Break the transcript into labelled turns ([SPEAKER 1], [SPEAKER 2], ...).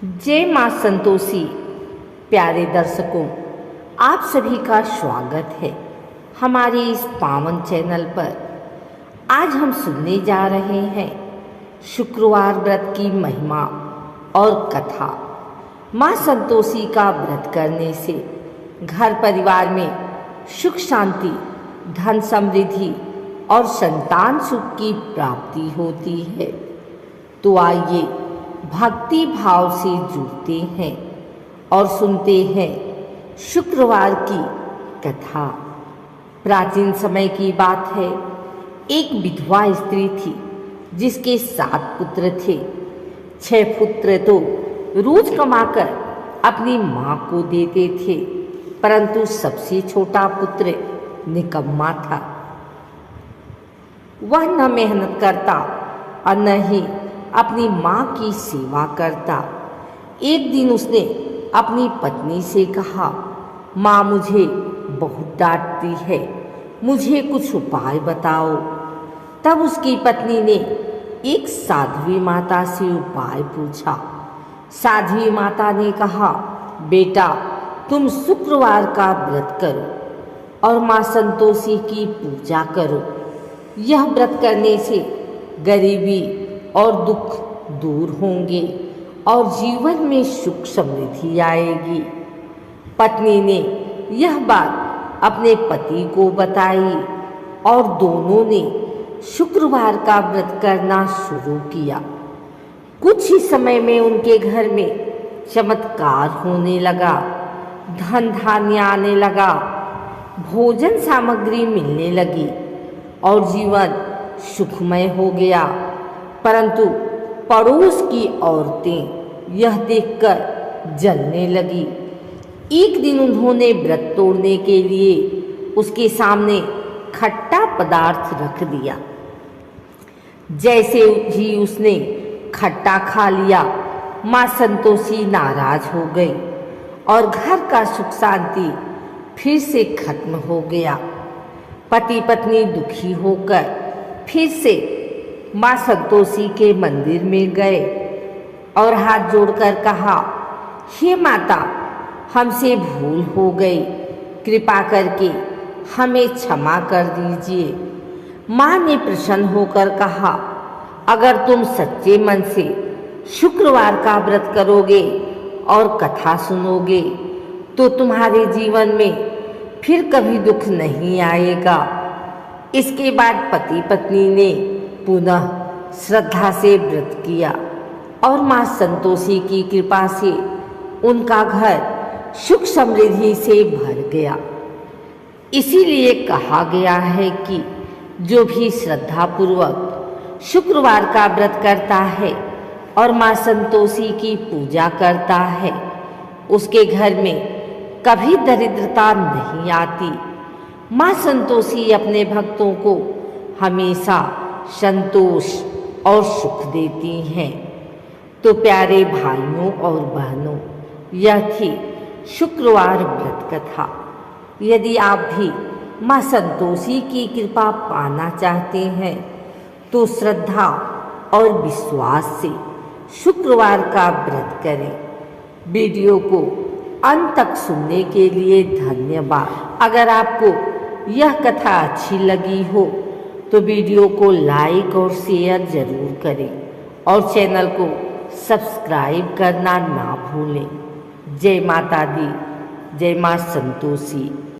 [SPEAKER 1] जय माँ संतोषी। प्यारे दर्शकों, आप सभी का स्वागत है हमारे इस पावन चैनल पर। आज हम सुनने जा रहे हैं शुक्रवार व्रत की महिमा और कथा। माँ संतोषी का व्रत करने से घर परिवार में सुख शांति, धन समृद्धि और संतान सुख की प्राप्ति होती है। तो आइए भक्ति भाव से जुड़ते हैं और सुनते हैं शुक्रवार की कथा। प्राचीन समय की बात है, एक विधवा स्त्री थी जिसके 7 पुत्र थे। 6 पुत्र तो रोज कमाकर अपनी माँ को देते थे, परंतु सबसे छोटा पुत्र निकम्मा था। वह न मेहनत करता और न ही अपनी माँ की सेवा करता। एक दिन उसने अपनी पत्नी से कहा, माँ मुझे बहुत डांटती है, मुझे कुछ उपाय बताओ। तब उसकी पत्नी ने एक साध्वी माता से उपाय पूछा। साध्वी माता ने कहा, बेटा तुम शुक्रवार का व्रत करो और माँ संतोषी की पूजा करो। यह व्रत करने से गरीबी और दुख दूर होंगे और जीवन में सुख समृद्धि आएगी। पत्नी ने यह बात अपने पति को बताई और दोनों ने शुक्रवार का व्रत करना शुरू किया। कुछ ही समय में उनके घर में चमत्कार होने लगा। धन धान्य आने लगा, भोजन सामग्री मिलने लगी और जीवन सुखमय हो गया। परंतु पड़ोस की औरतें यह देखकर जलने लगी। एक दिन उन्होंने व्रत तोड़ने के लिए उसके सामने खट्टा पदार्थ रख दिया। जैसे ही उसने खट्टा खा लिया, माँ संतोषी नाराज हो गई और घर का सुख शांति फिर से खत्म हो गया। पति पत्नी दुखी होकर फिर से माँ संतोषी के मंदिर में गए और हाथ जोड़कर कहा, हे माता, हमसे भूल हो गई, कृपा करके हमें क्षमा कर दीजिए। माँ ने प्रसन्न होकर कहा, अगर तुम सच्चे मन से शुक्रवार का व्रत करोगे और कथा सुनोगे तो तुम्हारे जीवन में फिर कभी दुख नहीं आएगा। इसके बाद पति पत्नी ने पुनः श्रद्धा से व्रत किया और माँ संतोषी की कृपा से उनका घर सुख समृद्धि से भर गया। इसीलिए कहा गया है कि जो भी श्रद्धापूर्वक शुक्रवार का व्रत करता है और माँ संतोषी की पूजा करता है, उसके घर में कभी दरिद्रता नहीं आती। माँ संतोषी अपने भक्तों को हमेशा संतोष और सुख देती हैं। तो प्यारे भाइयों और बहनों, यह थी शुक्रवार व्रत कथा। यदि आप भी माँ संतोषी की कृपा पाना चाहते हैं तो श्रद्धा और विश्वास से शुक्रवार का व्रत करें। वीडियो को अंत तक सुनने के लिए धन्यवाद। अगर आपको यह कथा अच्छी लगी हो तो वीडियो को लाइक और शेयर जरूर करें और चैनल को सब्सक्राइब करना ना भूलें। जय माता दी, जय माँ संतोषी।